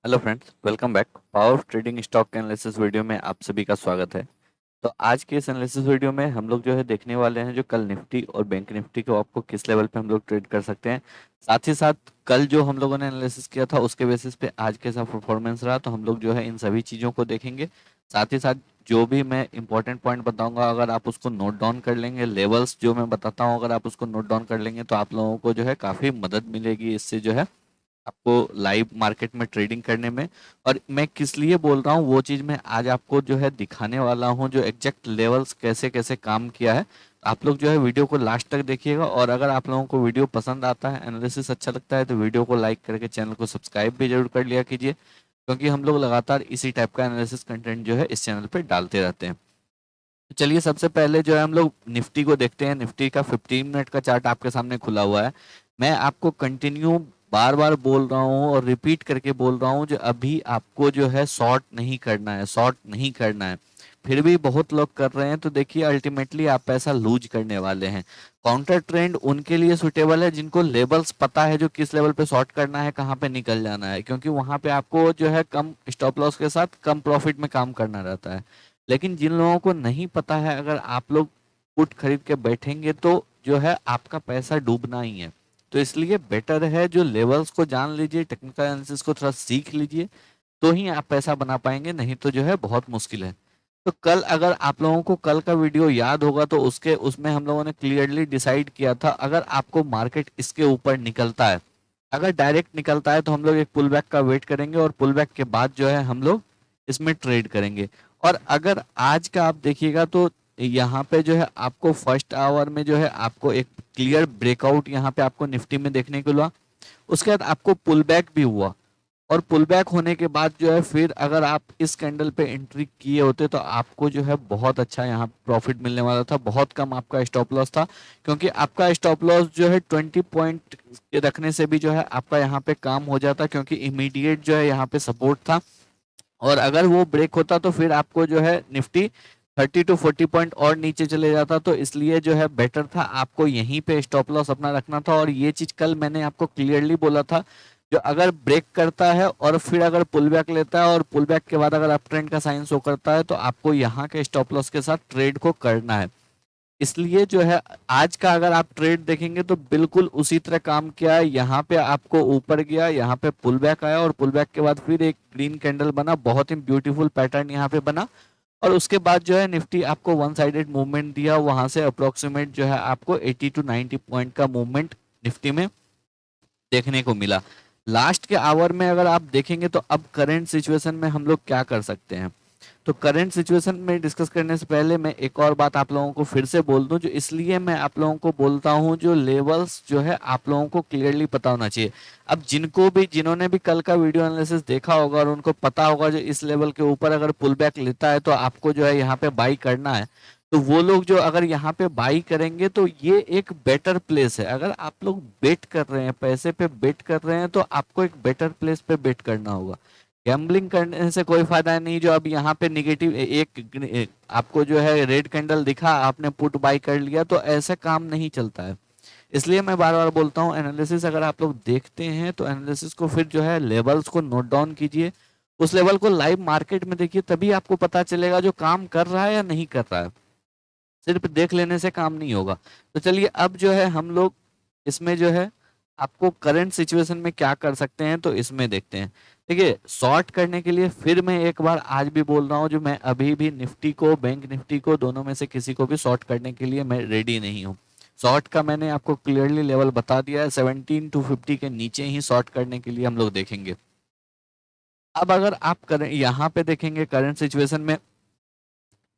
Hello friends, welcome back. Power of trading stock analysis video में आप सभी का स्वागत है। तो आज के इस एनालिसिस वीडियो में हम लोग जो है देखने वाले हैं जो कल निफ्टी और बैंक निफ्टी को आपको किस लेवल पे हम लोग ट्रेड कर सकते हैं। साथ ही साथ कल जो हम लोगों ने एनालिसिस किया था उसके बेसिस पे आज कैसा परफॉर्मेंस रहा, तो हम लोग जो है इन सभी चीज़ों को देखेंगे। साथ ही साथ जो भी मैं इंपॉर्टेंट पॉइंट बताऊंगा, अगर आप उसको नोट डाउन कर लेंगे, लेवल्स जो मैं बताता हूँ अगर आप उसको नोट डाउन कर लेंगे तो आप लोगों को जो है काफ़ी मदद मिलेगी इससे जो है आपको लाइव मार्केट में ट्रेडिंग करने में। और मैं किस लिए बोल रहा हूँ वो चीज़ मैं आज आपको जो है दिखाने वाला हूँ, जो एग्जैक्ट लेवल्स कैसे कैसे काम किया है। आप लोग जो है वीडियो को लास्ट तक देखिएगा, और अगर आप लोगों को वीडियो पसंद आता है, एनालिसिस अच्छा लगता है, तो वीडियो को लाइक करके चैनल को सब्सक्राइब भी जरूर कर लिया कीजिए, क्योंकि हम लोग लगातार इसी टाइप का एनालिसिस कंटेंट जो है इस चैनल पे डालते रहते हैं। तो चलिए सबसे पहले जो है हम लोग निफ्टी को देखते हैं। निफ्टी का 15 मिनट का चार्ट आपके सामने खुला हुआ है। मैं आपको कंटिन्यू बार बार बोल रहा हूँ और रिपीट करके बोल रहा हूँ जो अभी आपको जो है शॉर्ट नहीं करना है, शॉर्ट नहीं करना है। फिर भी बहुत लोग कर रहे हैं, तो देखिए अल्टीमेटली आप पैसा लूज करने वाले हैं। काउंटर ट्रेंड उनके लिए सुटेबल है जिनको लेवल्स पता है, जो किस लेवल पे शॉर्ट करना है, कहाँ पे निकल जाना है, क्योंकि वहां पे आपको जो है कम स्टॉप लॉस के साथ कम प्रॉफिट में काम करना रहता है। लेकिन जिन लोगों को नहीं पता है, अगर आप लोग पुट खरीद के बैठेंगे तो जो है आपका पैसा डूबना ही है। तो इसलिए बेटर है जो लेवल्स को जान लीजिए, टेक्निकल एनालिसिस को थोड़ा सीख लीजिए, तो ही आप पैसा बना पाएंगे, नहीं तो जो है बहुत मुश्किल है। तो कल अगर आप लोगों को कल का वीडियो याद होगा तो उसके उसमें हम लोगों ने क्लियरली डिसाइड किया था, अगर आपको मार्केट इसके ऊपर निकलता है, अगर डायरेक्ट निकलता है, तो हम लोग एक पुल बैक का वेट करेंगे और पुल बैक के बाद जो है हम लोग इसमें ट्रेड करेंगे। और अगर आज का आप देखिएगा तो यहाँ पे जो है आपको फर्स्ट आवर में जो है आपको एक क्लियर ब्रेकआउट यहाँ पे आपको निफ्टी में देखने को मिला। उसके बाद आपको पुल बैक भी हुआ, और पुल बैक होने के बाद जो है फिर अगर आप इस कैंडल पे एंट्री किए होते तो आपको जो है बहुत अच्छा यहाँ प्रॉफिट मिलने वाला था, बहुत कम आपका स्टॉप लॉस था। क्योंकि आपका स्टॉप लॉस जो है 20 पॉइंट रखने से भी जो है आपका यहाँ पे काम हो जाता, क्योंकि इमीडिएट जो है यहाँ पे सपोर्ट था। और अगर वो ब्रेक होता तो फिर आपको जो है निफ्टी 30 to 40 पॉइंट और नीचे चले जाता, तो इसलिए जो है बेटर था आपको यहीं पे स्टॉप लॉस अपना रखना था। और ये चीज कल मैंने आपको क्लियरली बोला था, जो अगर ब्रेक करता है और फिर अगर पुल बैक लेता है और पुल बैक के बाद अगर अप ट्रेंड का साइन शो करता है, तो आपको यहाँ के स्टॉप लॉस के साथ ट्रेड को करना है। इसलिए जो है आज का अगर आप ट्रेड देखेंगे तो बिल्कुल उसी तरह काम किया है। यहाँ पे आपको ऊपर गया, यहाँ पे पुल बैक आया, और पुल बैक के बाद फिर एक ग्रीन कैंडल बना, बहुत ही ब्यूटीफुल पैटर्न यहाँ पे बना। और उसके बाद जो है निफ्टी आपको वन साइडेड मूवमेंट दिया, वहां से अप्रोक्सीमेट जो है आपको 80 to 90 पॉइंट का मूवमेंट निफ्टी में देखने को मिला। लास्ट के आवर में अगर आप देखेंगे तो अब करंट सिचुएशन में हम लोग क्या कर सकते हैं। तो करंट सिचुएशन में डिस्कस करने से पहले मैं एक और बात आप लोगों को फिर से बोल दूं, जो इसलिए मैं आप लोगों को बोलता हूं, जो लेवल्स जो है आप लोगों को क्लियरली पता होना चाहिए। अब जिन्होंने भी कल का वीडियो एनालिसिस देखा होगा और उनको पता होगा जो इस लेवल के ऊपर अगर पुल बैक लेता है तो आपको जो है यहाँ पे बाई करना है, तो वो लोग जो अगर यहाँ पे बाई करेंगे तो ये एक बेटर प्लेस है। अगर आप लोग बेट कर रहे हैं, पैसे पे बेट कर रहे हैं, तो आपको एक बेटर प्लेस पे बेट करना होगा। गैम्बलिंग करने से कोई फायदा नहीं। जो अब यहाँ पे निगेटिव आपको जो है रेड कैंडल दिखा, आपने पुट बाई कर लिया, तो ऐसे काम नहीं चलता है। इसलिए मैं बार बार बोलता हूँ, एनालिसिस अगर आप लोग देखते हैं तो एनालिसिस को फिर जो है लेवल्स को नोट डाउन कीजिए, उस लेवल को लाइव मार्केट में देखिए, तभी आपको पता चलेगा जो काम कर रहा है या नहीं कर रहा है। सिर्फ देख लेने से काम नहीं होगा। तो चलिए अब जो है हम लोग इसमें जो है आपको करंट सिचुएशन में क्या कर सकते हैं तो इसमें देखते हैं। देखिए शॉर्ट करने के लिए फिर मैं एक बार आज भी बोल रहा हूँ, जो मैं अभी भी निफ्टी को, बैंक निफ्टी को, दोनों में से किसी को भी शॉर्ट करने के लिए मैं रेडी नहीं हूँ। शॉर्ट का मैंने आपको क्लियरली लेवल बता दिया है, 17 to 50 के नीचे ही शॉर्ट करने के लिए हम लोग देखेंगे। अब अगर आप करें यहाँ पे देखेंगे करंट सिचुएशन में,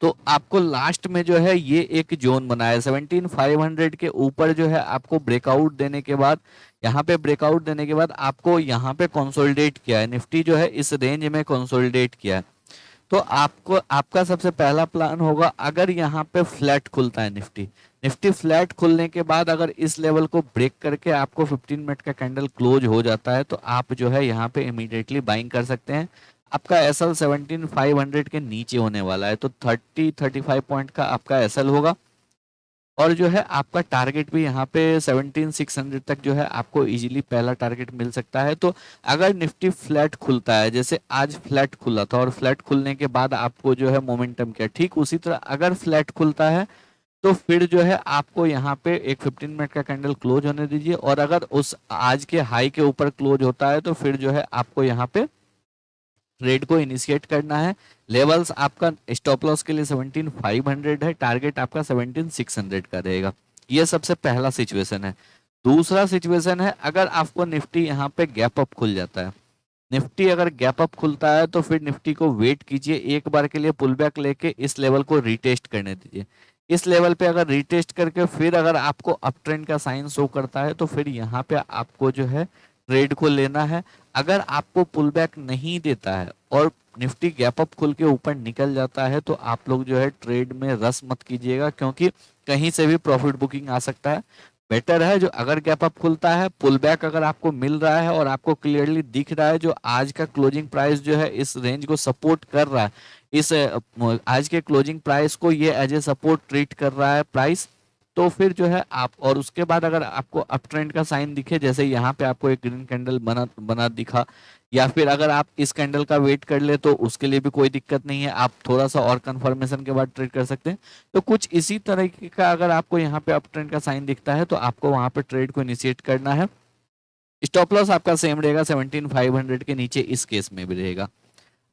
तो आपको लास्ट में जो है ये एक जोन बना है 17,500 के ऊपर, जो है आपको ब्रेकआउट देने के बाद, यहाँ पे ब्रेकआउट देने के बाद आपको यहाँ पे कंसोलिडेट किया है निफ्टी, जो है इस रेंज में कंसोलिडेट किया है। तो आपको आपका सबसे पहला प्लान होगा, अगर यहाँ पे फ्लैट खुलता है निफ्टी, निफ्टी फ्लैट खुलने के बाद अगर इस लेवल को ब्रेक करके आपको 15 मिनट का कैंडल क्लोज हो जाता है, तो आप जो है यहाँ पे इमीडिएटली बाइंग कर सकते हैं। आपका एसएल 17,500 के नीचे होने वाला है, तो 30-35 पॉइंट का आपका एसएल होगा। और जो है आपका टारगेट भी यहाँ पे 17,600 तक जो है आपको इजीली पहला टारगेट मिल सकता है। तो अगर निफ्टी फ्लैट खुलता है, जैसे आज फ्लैट खुला था और फ्लैट खुलने के बाद आपको जो है मोमेंटम किया, ठीक उसी तरह अगर फ्लैट खुलता है तो फिर जो है आपको यहाँ पे एक 15 मिनट का कैंडल क्लोज होने दीजिए, और अगर उस आज के हाई के ऊपर क्लोज होता है तो फिर जो है आपको यहाँ पे ट्रेड को इनिशिएट करना है। लेवल्स आपका स्टॉप लॉस के लिए 17,500 है, टारगेट आपका 17,600 का रहेगा। ये सबसे पहला सिचुएशन है। दूसरा सिचुएशन है अगर आपको निफ्टी यहाँ पे गैप अप खुल जाता है, निफ्टी अगर गैप अप खुलता है तो फिर निफ्टी को वेट कीजिए, एक बार के लिए पुल बैक लेके इस लेवल को रीटेस्ट करने दीजिए। इस लेवल पे अगर रीटेस्ट करके फिर अगर आपको अप ट्रेंड का साइन शो करता है तो फिर यहाँ पे आपको जो है ट्रेड को लेना है। अगर आपको पुल बैक नहीं देता है और निफ्टी गैप अप खुल के ऊपर निकल जाता है तो आप लोग जो है ट्रेड में रस मत कीजिएगा, क्योंकि कहीं से भी प्रॉफिट बुकिंग आ सकता है। बेटर है जो अगर गैप अप खुलता है, पुल बैक अगर आपको मिल रहा है और आपको क्लियरली दिख रहा है जो आज का क्लोजिंग प्राइस जो है इस रेंज को सपोर्ट कर रहा है, इस आज के क्लोजिंग प्राइस को ये एज ए सपोर्ट ट्रीट कर रहा है प्राइस, तो फिर जो है आप, और उसके बाद अगर आपको अप ट्रेंड का साइन दिखे, जैसे यहाँ पे आपको एक ग्रीन कैंडल बना बना दिखा, या फिर अगर आप इस कैंडल का वेट कर ले तो उसके लिए भी कोई दिक्कत नहीं है, आप थोड़ा सा और कंफर्मेशन के बाद ट्रेड कर सकते हैं। तो कुछ इसी तरीके का अगर आपको यहाँ पे अप ट्रेंड का साइन दिखता है तो आपको वहां पे ट्रेड को इनिशिएट करना है। स्टॉप लॉस आपका सेम रहेगा, 17,500 के नीचे इस केस में भी रहेगा।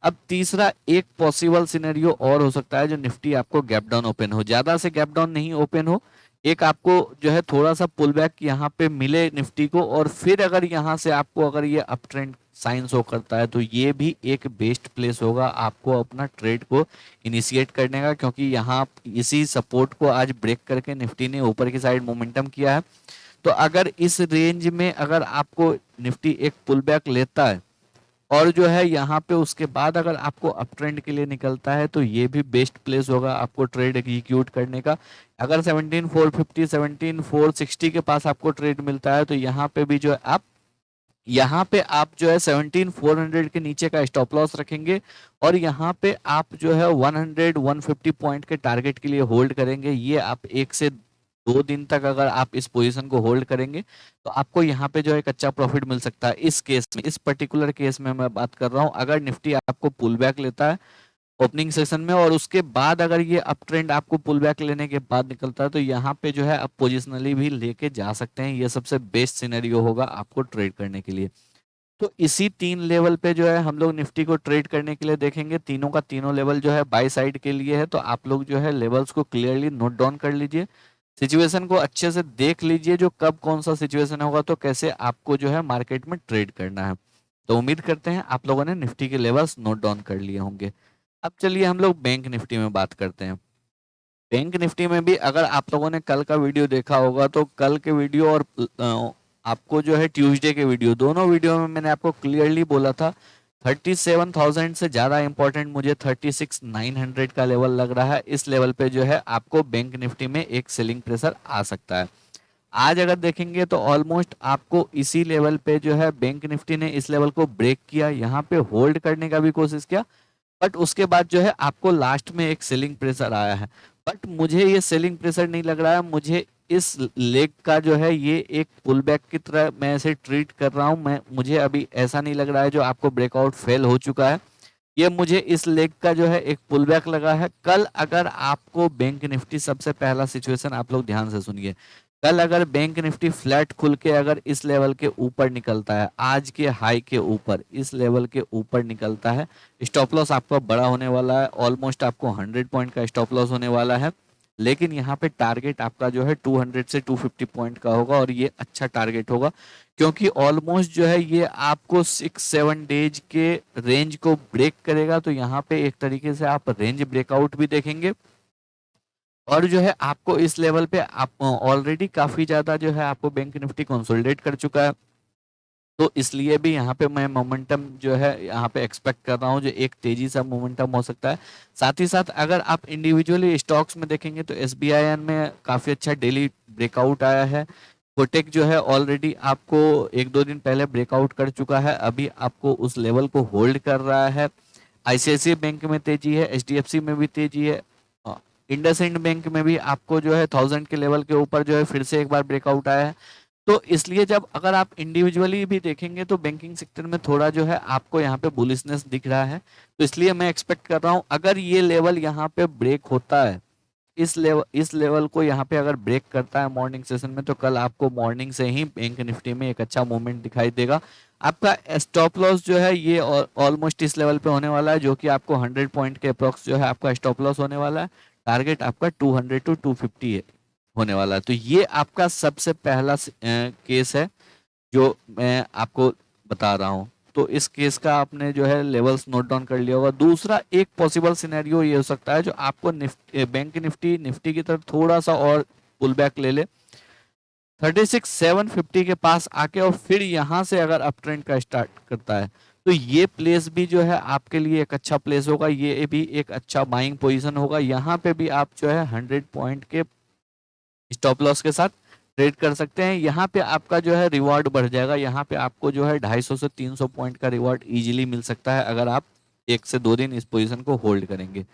अब तीसरा एक पॉसिबल सिनेरियो और हो सकता है जो निफ्टी आपको गैप डाउन ओपन हो, ज्यादा से गैप डाउन नहीं ओपन हो, एक आपको जो है थोड़ा सा पुल बैक यहाँ पे मिले निफ्टी को, और फिर अगर यहाँ से आपको अगर ये अप ट्रेंड साइन शो करता है तो ये भी एक बेस्ट प्लेस होगा आपको अपना ट्रेड को इनिशिएट करने का, क्योंकि यहाँ इसी सपोर्ट को आज ब्रेक करके निफ्टी ने ऊपर की साइड मोमेंटम किया है। तो अगर इस रेंज में अगर आपको निफ्टी एक पुल बैक लेता है और जो है यहाँ पे उसके बाद अगर आपको अप ट्रेंड के लिए निकलता है तो ये भी बेस्ट प्लेस होगा आपको ट्रेड एग्जीक्यूट करने का। अगर 17,450 17,460 के पास आपको ट्रेड मिलता है तो यहाँ पे भी जो है आप, यहाँ पे आप जो है 17,400 के नीचे का स्टॉप लॉस रखेंगे, और यहाँ पे आप जो है 100 150 पॉइंट के टारगेट के लिए होल्ड करेंगे। ये आप 1 से 2 दिन तक अगर आप इस पोजीशन को होल्ड करेंगे तो आपको यहाँ पे जो है एक अच्छा प्रॉफिट मिल सकता है। इस केस में, इस पर्टिकुलर केस में मैं बात कर रहा हूँ, अगर निफ्टी आपको पुल बैक लेता है ओपनिंग सेशन में और उसके बाद अगर ये अप ट्रेंड आपको पुल बैक लेने के बाद निकलता है तो यहाँ पे जो है आप पोजिशनली भी लेके जा सकते हैं। ये सबसे बेस्ट सिनेरियो होगा आपको ट्रेड करने के लिए। तो इसी 3 लेवल पे जो है हम लोग निफ्टी को ट्रेड करने के लिए देखेंगे। तीनों का तीनों लेवल जो है बाय साइड के लिए है, तो आप लोग जो है लेवल्स को क्लियरली नोट डाउन कर लीजिए, सिचुएशन को अच्छे से देख लीजिए जो कब कौन सा सिचुएशन होगा तो कैसे आपको जो है मार्केट में ट्रेड करना है। तो उम्मीद करते हैं आप लोगों ने निफ्टी के लेवल्स नोट डाउन कर लिए होंगे। अब चलिए हम लोग बैंक निफ्टी में बात करते हैं। बैंक निफ्टी में भी अगर आप लोगों ने कल का वीडियो देखा होगा तो कल के वीडियो और आपको जो है ट्यूसडे के वीडियो, दोनों वीडियो में मैंने आपको क्लियरली बोला था 37,000 से ज़्यादा इंपॉर्टेंट मुझे 36,900 का लेवल लग रहा है। इस लेवल पे जो है आपको बैंक निफ्टी में एक सेलिंग प्रेशर आ सकता है। आज अगर देखेंगे तो ऑलमोस्ट आपको इसी लेवल पे जो है बैंक निफ्टी ने इस लेवल को ब्रेक किया, यहाँ पे होल्ड करने का भी कोशिश किया, बट उसके बाद जो है आपको लास्ट में एक सेलिंग प्रेशर आया है। बट मुझे ये सेलिंग प्रेशर नहीं लग रहा है, मुझे इस लेग का जो है ये एक पुल बैक की तरह मैं इसे ट्रीट कर रहा हूँ। मुझे अभी ऐसा नहीं लग रहा है जो आपको ब्रेकआउट फेल हो चुका है, ये मुझे इस लेग का जो है एक पुल बैक लगा है। कल अगर आपको बैंक निफ्टी, सबसे पहला सिचुएशन आप लोग ध्यान से सुनिए, कल अगर बैंक निफ्टी फ्लैट खुल के अगर इस लेवल के ऊपर निकलता है, आज के हाई के ऊपर इस लेवल के ऊपर निकलता है, स्टॉप लॉस आपका बड़ा होने वाला है, ऑलमोस्ट आपको 100 पॉइंट का स्टॉप लॉस होने वाला है। लेकिन यहाँ पे टारगेट आपका जो है 200 से 250 पॉइंट का होगा, और ये अच्छा टारगेट होगा क्योंकि ऑलमोस्ट जो है ये आपको 6-7 डेज के रेंज को ब्रेक करेगा। तो यहाँ पे एक तरीके से आप रेंज ब्रेकआउट भी देखेंगे, और जो है आपको इस लेवल पे आप ऑलरेडी काफी ज्यादा जो है आपको बैंक निफ्टी कंसोलिडेट कर चुका है, तो इसलिए भी यहाँ पे मैं मोमेंटम जो है यहाँ पे एक्सपेक्ट कर रहा हूँ जो एक तेजी सा मोमेंटम हो सकता है। साथ ही साथ अगर आप इंडिविजुअली स्टॉक्स में देखेंगे तो एसबीआई में काफी अच्छा डेली ब्रेकआउट आया है। कोटेक जो है ऑलरेडी आपको 1-2 दिन पहले ब्रेकआउट कर चुका है, अभी आपको उस लेवल को होल्ड कर रहा है। आईसीआईसीआई बैंक में तेजी है, एचडीएफसी में भी तेजी है, इंडसइंड बैंक में भी आपको जो है 1000 के लेवल के ऊपर जो है फिर से एक बार ब्रेकआउट आया है। तो इसलिए जब अगर आप इंडिविजुअली भी देखेंगे तो बैंकिंग सेक्टर में थोड़ा जो है आपको यहाँ पे बुलिशनेस दिख रहा है। तो इसलिए मैं एक्सपेक्ट कर रहा हूँ अगर ये लेवल यहाँ पे ब्रेक होता है, इस लेवल को यहाँ पे अगर ब्रेक करता है मॉर्निंग सेशन में, तो कल आपको मॉर्निंग से ही बैंक निफ्टी में एक अच्छा मूवमेंट दिखाई देगा। आपका स्टॉप लॉस जो है ये ऑलमोस्ट इस लेवल पे होने वाला है, जो कि आपको 100 पॉइंट के अप्रोक्स जो है आपका स्टॉप लॉस होने वाला है। टारगेट आपका 200 टू 250 है होने वाला है। तो ये आपका सबसे पहला केस है जो मैं आपको बता रहा हूँ। तो इस केस का आपने जो है लेवल्स नोट डाउन कर लिया होगा। दूसरा एक पॉसिबल सिनेरियो ये हो सकता है जो आपको बैंक निफ्टी की तरफ थोड़ा सा और पुल बैक ले ले 36,750 के पास आके, और फिर यहाँ से अगर अप ट्रेंड का स्टार्ट करता है तो ये प्लेस भी जो है आपके लिए एक अच्छा प्लेस होगा, ये भी एक अच्छा बाइंग पोजीशन होगा। यहाँ पे भी आप जो है 100 पॉइंट के स्टॉप लॉस के साथ ट्रेड कर सकते हैं। यहाँ पे आपका जो है रिवॉर्ड बढ़ जाएगा, यहाँ पे आपको जो है 250 से 300 पॉइंट का रिवॉर्ड इजीली मिल सकता है अगर आप 1 से 2 दिन इस पोजीशन को होल्ड करेंगे।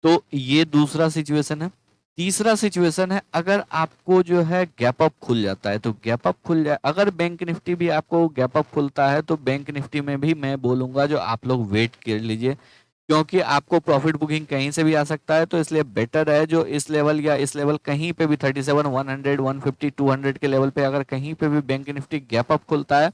तो ये दूसरा सिचुएशन है। तीसरा सिचुएशन है अगर आपको जो है गैप अप खुल जाता है, तो गैप अप खुल जाए अगर बैंक निफ्टी भी आपको गैप अप खुलता है तो बैंक निफ्टी में भी मैं बोलूंगा जो आप लोग वेट कर लीजिए, क्योंकि आपको प्रॉफिट बुकिंग कहीं से भी आ सकता है। तो इसलिए बेटर है जो इस लेवल या इस लेवल कहीं पे भी 37, 100, 150, 200 के लेवल पे अगर कहीं पे भी बैंक निफ्टी गैप अप खुलता है,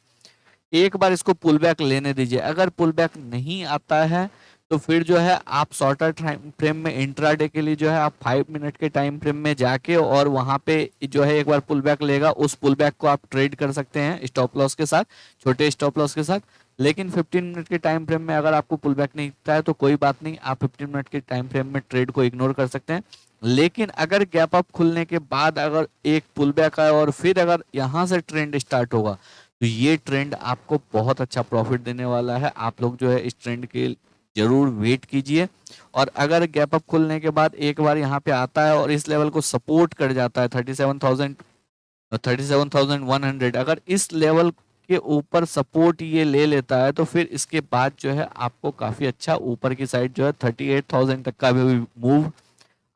एक बार इसको पुल बैक लेने दीजिए। अगर पुल बैक नहीं आता है तो फिर जो है आप शॉर्टर टाइम फ्रेम में इंट्राडे के लिए जो है आप 5 मिनट के टाइम फ्रेम में जाके और वहां पे जो है एक बार पुल बैक लेगा, उस पुल बैक को आप ट्रेड कर सकते हैं स्टॉप लॉस के साथ, छोटे स्टॉप लॉस के साथ। लेकिन 15 मिनट के टाइम फ्रेम में अगर आपको पुल बैक नहीं दिखता है तो कोई बात नहीं, आप 15 मिनट के टाइम फ्रेम में ट्रेड को इग्नोर कर सकते हैं। लेकिन अगर गैप अप खुलने के बाद अगर एक पुल बैक आए और फिर अगर यहाँ से ट्रेंड स्टार्ट होगा तो ये ट्रेंड आपको बहुत अच्छा प्रॉफिट देने वाला है। आप लोग जो है इस ट्रेंड के जरूर वेट कीजिए। और अगर गैप अप खुलने के बाद एक बार यहाँ पे आता है और इस लेवल को सपोर्ट कर जाता है 37,100, अगर इस लेवल के ऊपर सपोर्ट ये ले लेता है तो फिर इसके बाद जो है आपको काफी अच्छा ऊपर की साइड जो है 38,000 तक का भी मूव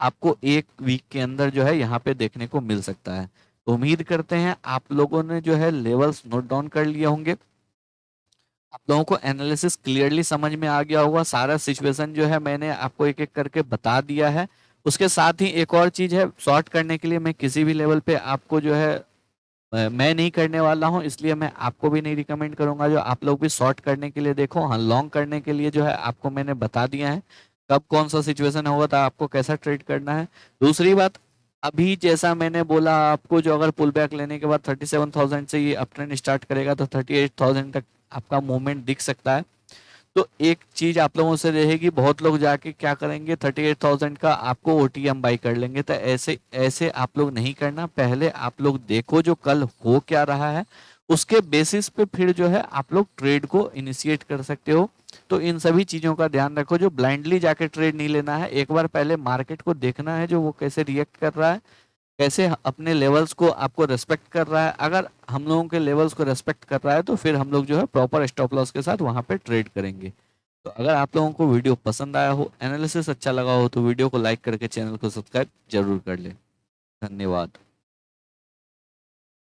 आपको एक वीक के अंदर जो है यहाँ पे देखने को मिल सकता है। तो उम्मीद करते हैं आप लोगों ने जो है लेवल्स नोट डाउन कर लिए होंगे, आप लोगों को एनालिसिस क्लियरली समझ में आ गया होगा। सारा सिचुएशन जो है मैंने आपको एक एक करके बता दिया है। उसके साथ ही एक और चीज है, शॉर्ट करने के लिए मैं किसी भी लेवल पे आपको जो है मैं नहीं करने वाला हूं, इसलिए मैं आपको भी नहीं रिकमेंड करूंगा जो आप लोग भी शॉर्ट करने के लिए देखो। हाँ, लॉन्ग करने के लिए जो है आपको मैंने बता दिया है कब कौन सा सिचुएशन होगा तो आपको कैसा ट्रेड करना है। दूसरी बात, अभी जैसा मैंने बोला आपको, जो अगर पुल बैक लेने के बाद 37,000 से ये अप ट्रेंड स्टार्ट करेगा तो 38,000 तक आपका मूवमेंट दिख सकता है। तो एक चीज आप लोगों से रहेगी, बहुत लोग जाके क्या करेंगे 38,000 का आपको ओटीएम बाई कर लेंगे। तो ऐसे ऐसे आप लोग नहीं करना। पहले आप लोग देखो जो कल हो क्या रहा है, उसके बेसिस पे फिर जो है आप लोग ट्रेड को इनिशिएट कर सकते हो। तो इन सभी चीजों का ध्यान रखो, जो ब्लाइंडली जाके ट्रेड नहीं लेना है। एक बार पहले मार्केट को देखना है जो वो कैसे रिएक्ट कर रहा है, कैसे अपने लेवल्स को आपको रेस्पेक्ट कर रहा है। अगर हम लोगों के लेवल्स को रेस्पेक्ट कर रहा है तो फिर हम लोग जो है प्रॉपर स्टॉप लॉस के साथ वहां पे ट्रेड करेंगे। तो अगर आप लोगों को वीडियो पसंद आया हो, एनालिसिस अच्छा लगा हो, तो वीडियो को लाइक करके चैनल को सब्सक्राइब जरूर कर ले। धन्यवाद।